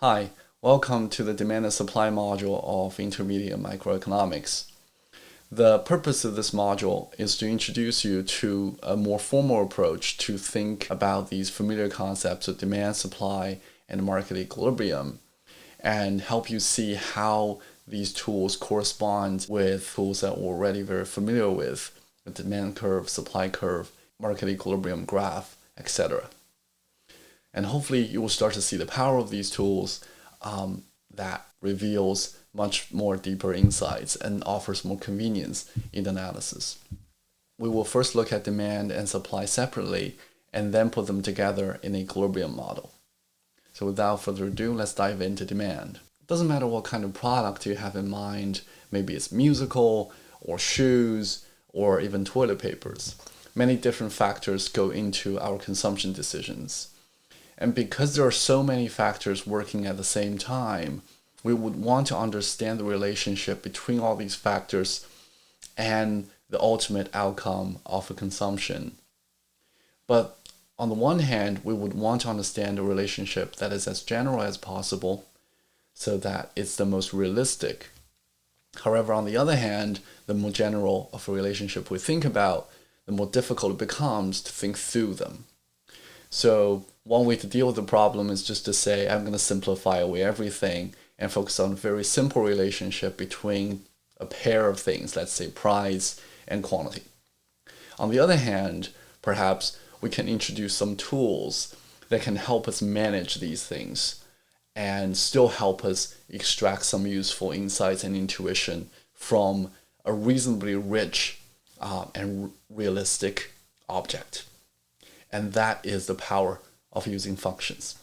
Hi, welcome to the demand and supply module of Intermediate Microeconomics. The purpose of this module is to introduce you to a more formal approach to think about these familiar concepts of demand, supply, and market equilibrium, and help you see how these tools correspond with tools that we're already very familiar with, the demand curve, supply curve, market equilibrium graph, etc. And hopefully you will start to see the power of these tools that reveals much more deeper insights and offers more convenience in the analysis. We will first look at demand and supply separately and then put them together in an equilibrium model. So without further ado, let's dive into demand. It doesn't matter what kind of product you have in mind, maybe it's musical or shoes or even toilet papers. Many different factors go into our consumption decisions. And because there are so many factors working at the same time, we would want to understand the relationship between all these factors and the ultimate outcome of a consumption. But on the one hand, we would want to understand a relationship that is as general as possible so that it's the most realistic. However, on the other hand, the more general of a relationship we think about, the more difficult it becomes to think through them. So one way to deal with the problem is just to say, I'm going to simplify away everything and focus on a very simple relationship between a pair of things, let's say price and quantity. On the other hand, perhaps we can introduce some tools that can help us manage these things and still help us extract some useful insights and intuition from a reasonably rich and realistic object. And that is the power of using functions.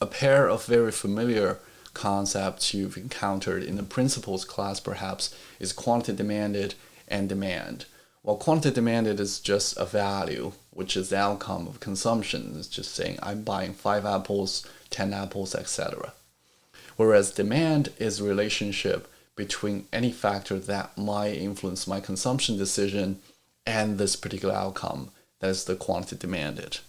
A pair of very familiar concepts you've encountered in the principles class perhaps is quantity demanded and demand. Well, quantity demanded is just a value, which is the outcome of consumption. It's just saying I'm buying 5 apples, 10 apples, etc. Whereas demand is a relationship between any factor that might influence my consumption decision and this particular outcome. That is the quantity demanded.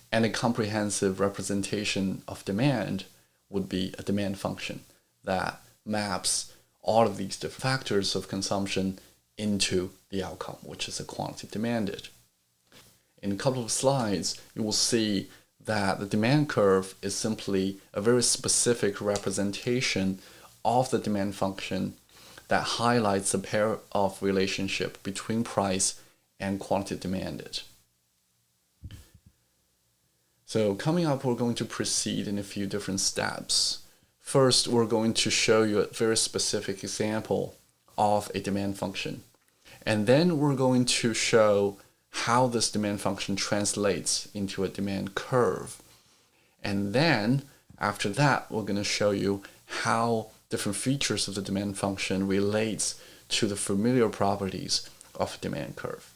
And a comprehensive representation of demand would be a demand function that maps all of these different factors of consumption into the outcome, which is the quantity demanded. In a couple of slides, you will see that the demand curve is simply a very specific representation of the demand function that highlights a pair of relationship between price and quantity demanded. So coming up, we're going to proceed in a few different steps. First, we're going to show you a very specific example of a demand function. And then we're going to show how this demand function translates into a demand curve. And then, after that, we're going to show you how different features of the demand function relates to the familiar properties of a demand curve.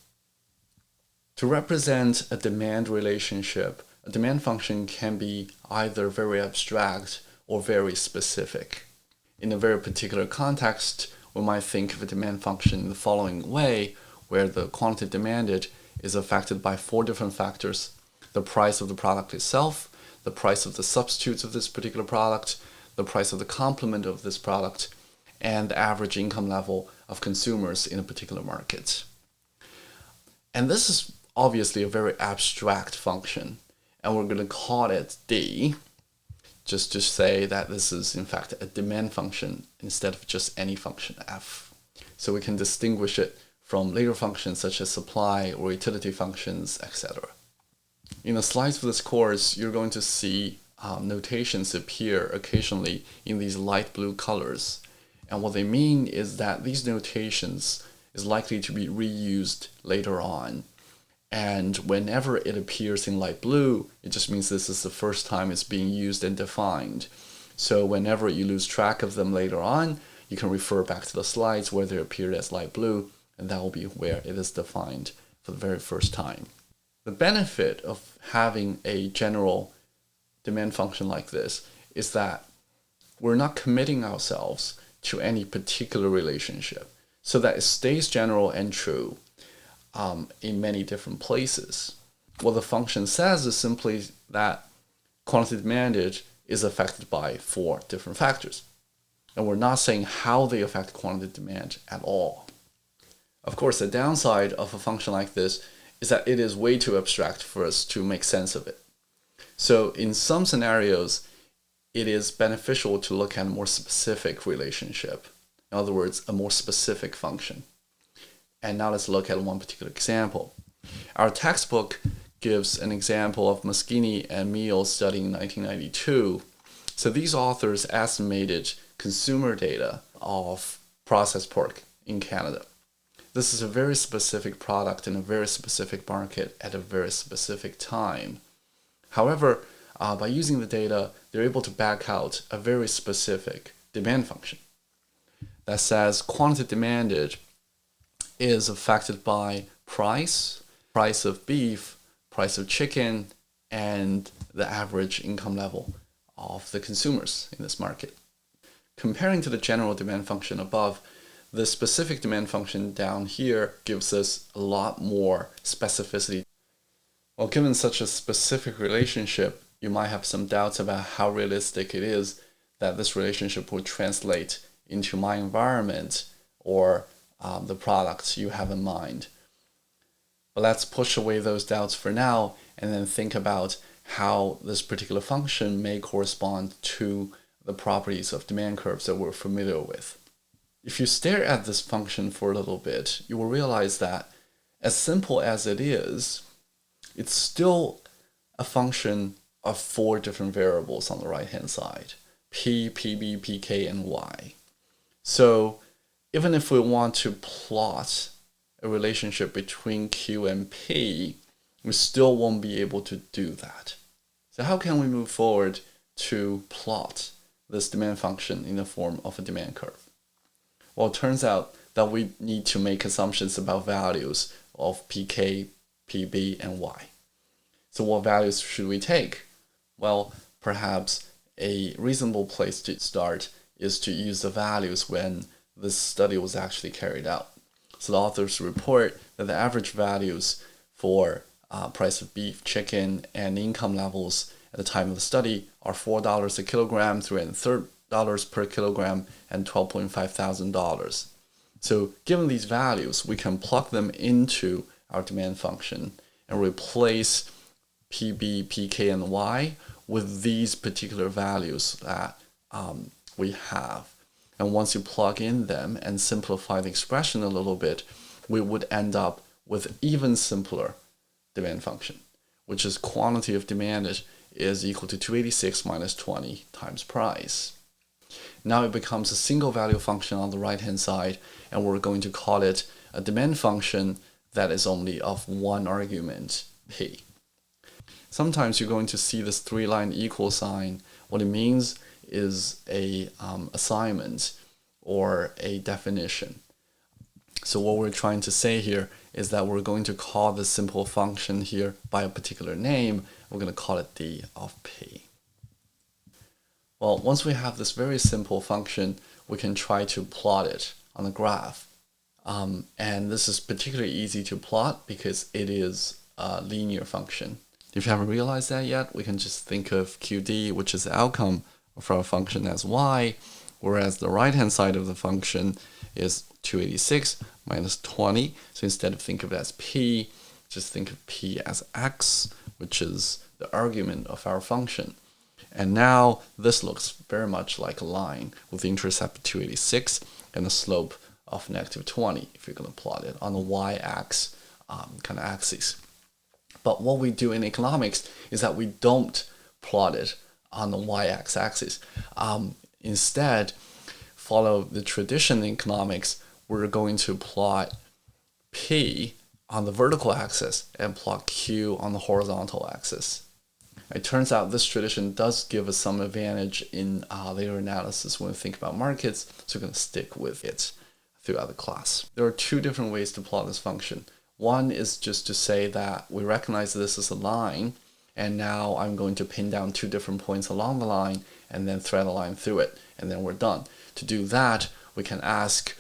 To represent a demand relationship, a demand function can be either very abstract or very specific. In a very particular context, we might think of a demand function in the following way, where the quantity demanded is affected by 4 different factors: the price of the product itself, the price of the substitutes of this particular product, the price of the complement of this product, and the average income level of consumers in a particular market. And this is obviously a very abstract function, and we're going to call it D, just to say that this is in fact a demand function instead of just any function F. So we can distinguish it from later functions such as supply or utility functions, etc. In the slides for this course, you're going to see notations appear occasionally in these light blue colors. And what they mean is that these notations is likely to be reused later on. And whenever it appears in light blue, it just means this is the first time it's being used and defined. So whenever you lose track of them later on, you can refer back to the slides where they appeared as light blue, and that will be where it is defined for the very first time. The benefit of having a general demand function like this is that we're not committing ourselves to any particular relationship, so that it stays general and true in many different places. What the function says is simply that quantity demanded is affected by 4 different factors. And we're not saying how they affect quantity demand at all. Of course, the downside of a function like this is that it is way too abstract for us to make sense of it. So in some scenarios, it is beneficial to look at a more specific relationship. In other words, a more specific function. And now let's look at one particular example. Our textbook gives an example of Moschini and Meehl study in 1992. So these authors estimated consumer data of processed pork in Canada. This is a very specific product in a very specific market at a very specific time. However, by using the data, they're able to back out a very specific demand function that says quantity demanded is affected by price of beef, price of chicken, and the average income level of the consumers in this market. Comparing to the general demand function above, the specific demand function down here gives us a lot more specificity. Well, given such a specific relationship, you might have some doubts about how realistic it is that this relationship will translate into my environment or the products you have in mind. But let's push away those doubts for now and then think about how this particular function may correspond to the properties of demand curves that we're familiar with. If you stare at this function for a little bit, you will realize that as simple as it is, it's still a function of 4 different variables on the right-hand side, P, PB, PK, and Y. So even if we want to plot a relationship between Q and P, we still won't be able to do that. So how can we move forward to plot this demand function in the form of a demand curve? Well, it turns out that we need to make assumptions about values of PK, PB, and Y. So what values should we take? Well, perhaps a reasonable place to start is to use the values when this study was actually carried out. So the authors report that the average values for price of beef, chicken, and income levels at the time of the study are $4 a kilogram, $330 per kilogram, and $12,500. So given these values, we can plug them into our demand function and replace PB, PK, and Y with these particular values that we have. And once you plug in them and simplify the expression a little bit, we would end up with even simpler demand function, which is quantity of demanded is equal to 286 minus 20 times price. Now it becomes a single value function on the right-hand side, and we're going to call it a demand function that is only of one argument, P. Sometimes you're going to see this 3-line equal sign. What it means is a assignment or a definition. So what we're trying to say here is that we're going to call this simple function here by a particular name. We're going to call it d of p. Well, once we have this very simple function, we can try to plot it on the graph. And this is particularly easy to plot because it is a linear function. If you haven't realized that yet, we can just think of QD, which is the outcome of our function, as y, whereas the right-hand side of the function is 286 minus 20. So instead of think of it as p, just think of p as x, which is the argument of our function. And now this looks very much like a line with the intercept 286 and a slope of negative 20 if you're going to plot it on the y-axis kind of axis. But what we do in economics is that we don't plot it on the y-axis. Instead, follow the tradition in economics, we're going to plot P on the vertical axis and plot Q on the horizontal axis. It turns out this tradition does give us some advantage in later analysis when we think about markets, so we're going to stick with it throughout the class. There are 2 different ways to plot this function. One is just to say that we recognize this as a line, and now I'm going to pin down 2 different points along the line and then thread a line through it, and then we're done. To do that, we can ask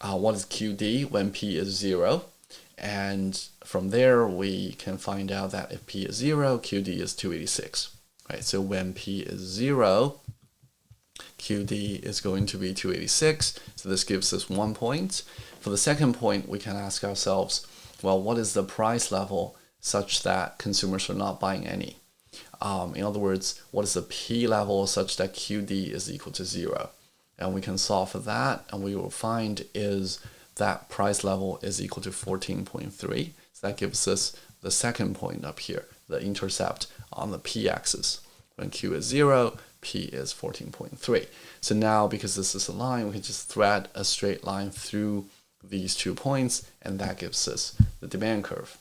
what is QD when P is 0, and from there we can find out that if P is 0, QD is 286. right? So when P is 0, QD is going to be 286. So this gives us 1 point. For the second point, we can ask ourselves, well, what is the price level such that consumers are not buying any? In other words, what is the P level such that QD is equal to 0? And we can solve for that, and we will find is that price level is equal to 14.3. So that gives us the second point up here, the intercept on the p-axis. When Q is 0, P is 14.3. So now, because this is a line, we can just thread a straight line through these 2 points, and that gives us the demand curve.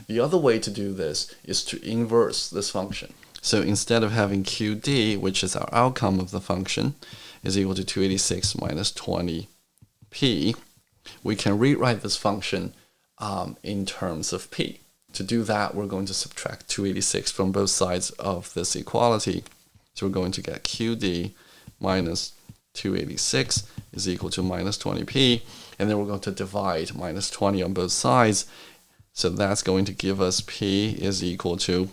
The other way to do this is to inverse this function. So instead of having QD, which is our outcome of the function, is equal to 286 minus 20p, we can rewrite this function in terms of p. To do that, we're going to subtract 286 from both sides of this equality. So we're going to get QD minus 286 is equal to minus 20p, and then we're going to divide minus 20 on both sides. So that's going to give us P is equal to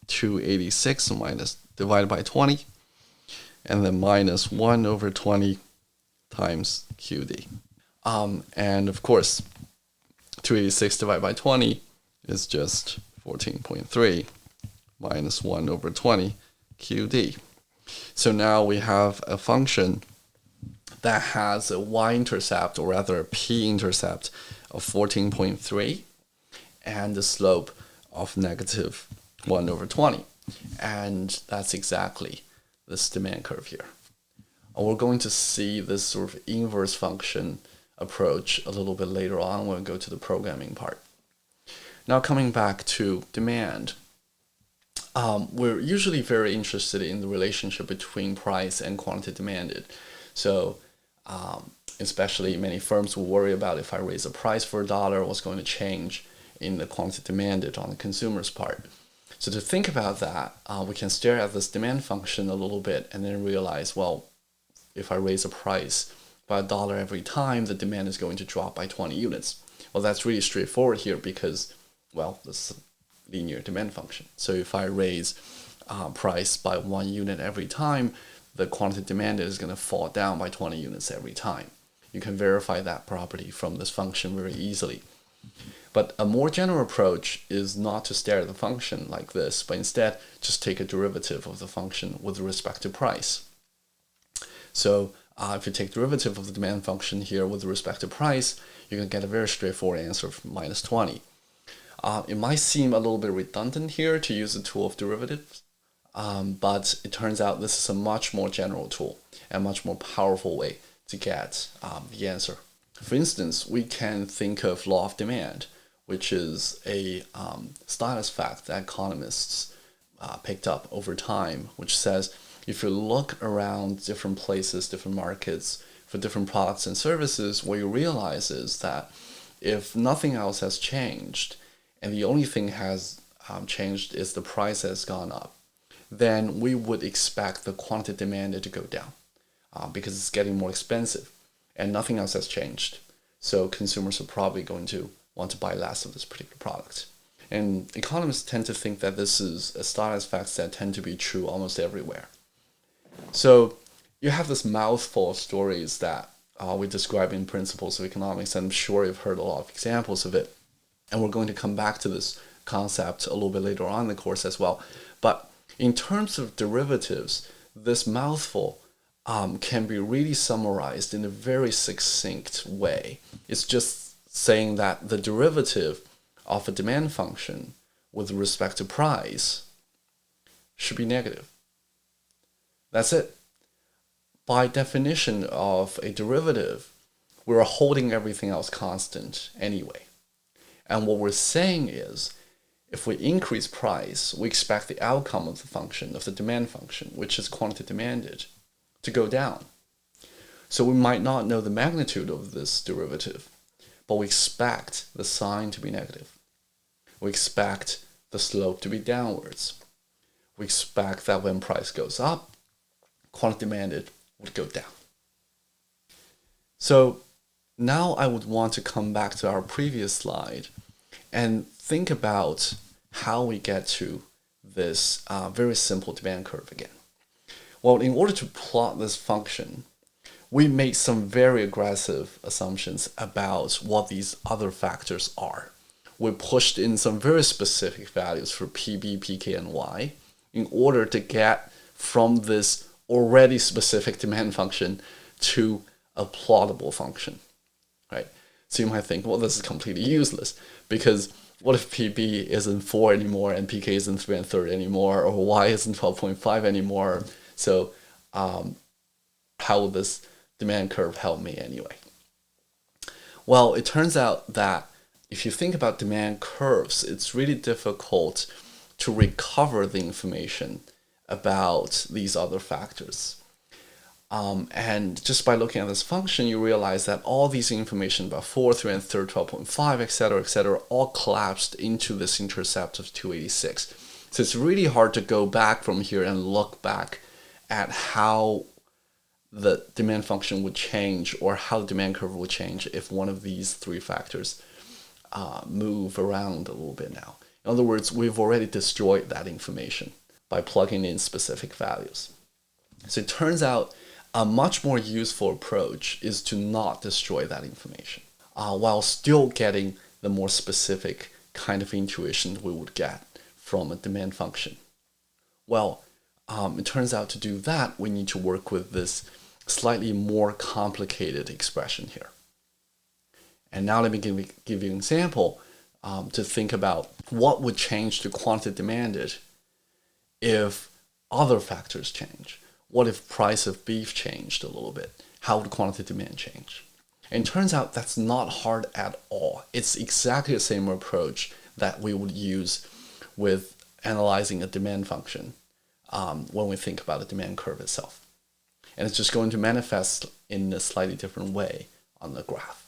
286 minus divided by 20, and then minus 1 over 20 times QD. And of course, 286 divided by 20 is just 14.3 minus 1 over 20 QD. So now we have a function that has a y-intercept, or rather a p-intercept, of 14.3 and the slope of negative 1 over 20. And that's exactly this demand curve here. And we're going to see this sort of inverse function approach a little bit later on when we go to the programming part. Now coming back to demand, we're usually very interested in the relationship between price and quantity demanded. So especially many firms will worry about, if I raise the price for $1, what's going to change in the quantity demanded on the consumer's part. So to think about that, we can stare at this demand function a little bit and then realize, well, if I raise the price by $1 every time, the demand is going to drop by 20 units. Well, that's really straightforward here because, well, this is a linear demand function. So if I raise price by 1 unit every time, the quantity demanded is going to fall down by 20 units every time. You can verify that property from this function very easily. But a more general approach is not to stare at the function like this, but instead just take a derivative of the function with respect to price. So if you take derivative of the demand function here with respect to price, you can get a very straightforward answer of minus 20. It might seem a little bit redundant here to use the tool of derivatives, but it turns out this is a much more general tool and much more powerful way to get the answer. For instance, we can think of law of demand, which is a status fact that economists picked up over time, which says if you look around different places, different markets for different products and services, what you realize is that if nothing else has changed and the only thing has changed is the price has gone up, then we would expect the quantity demanded to go down because it's getting more expensive and nothing else has changed. So consumers are probably going to want to buy less of this particular product. And economists tend to think that this is a status fact that tend to be true almost everywhere. So you have this mouthful of stories that we describe in Principles of Economics, and I'm sure you've heard a lot of examples of it. And we're going to come back to this concept a little bit later on in the course as well. But in terms of derivatives, this mouthful can be really summarized in a very succinct way. It's just saying that the derivative of a demand function with respect to price should be negative. That's it. By definition of a derivative, we're holding everything else constant anyway. And what we're saying is, if we increase price, we expect the outcome of the function, of the demand function, which is quantity demanded, to go down. So we might not know the magnitude of this derivative, but we expect the sign to be negative. We expect the slope to be downwards. We expect that when price goes up, quantity demanded would go down. So now I would want to come back to our previous slide and think about how we get to this very simple demand curve again. Well, in order to plot this function, we made some very aggressive assumptions about what these other factors are. We pushed in some very specific values for PB, PK, and Y in order to get from this already specific demand function to a plottable function, right? So you might think, well, this is completely useless, because what if PB isn't 4 anymore and PK isn't 3 1/3 anymore, or Y isn't 12.5 anymore? So how will this demand curve help me anyway? Well, it turns out that if you think about demand curves, it's really difficult to recover the information about these other factors. And just by looking at this function, you realize that all these information about 4, 3 1/3, 12.5, etc., all collapsed into this intercept of 286. So it's really hard to go back from here and look back at how the demand function would change, or how the demand curve would change if one of these three factors move around a little bit now. In other words, we've already destroyed that information by plugging in specific values. So it turns out a much more useful approach is to not destroy that information, while still getting the more specific kind of intuition we would get from a demand function. Well, it turns out to do that, we need to work with this slightly more complicated expression here. And now let me give you an example to think about what would change the quantity demanded if other factors change. What if price of beef changed a little bit? How would quantity demand change? And it turns out that's not hard at all. It's exactly the same approach that we would use with analyzing a demand function when we think about a demand curve itself. And it's just going to manifest in a slightly different way on the graph.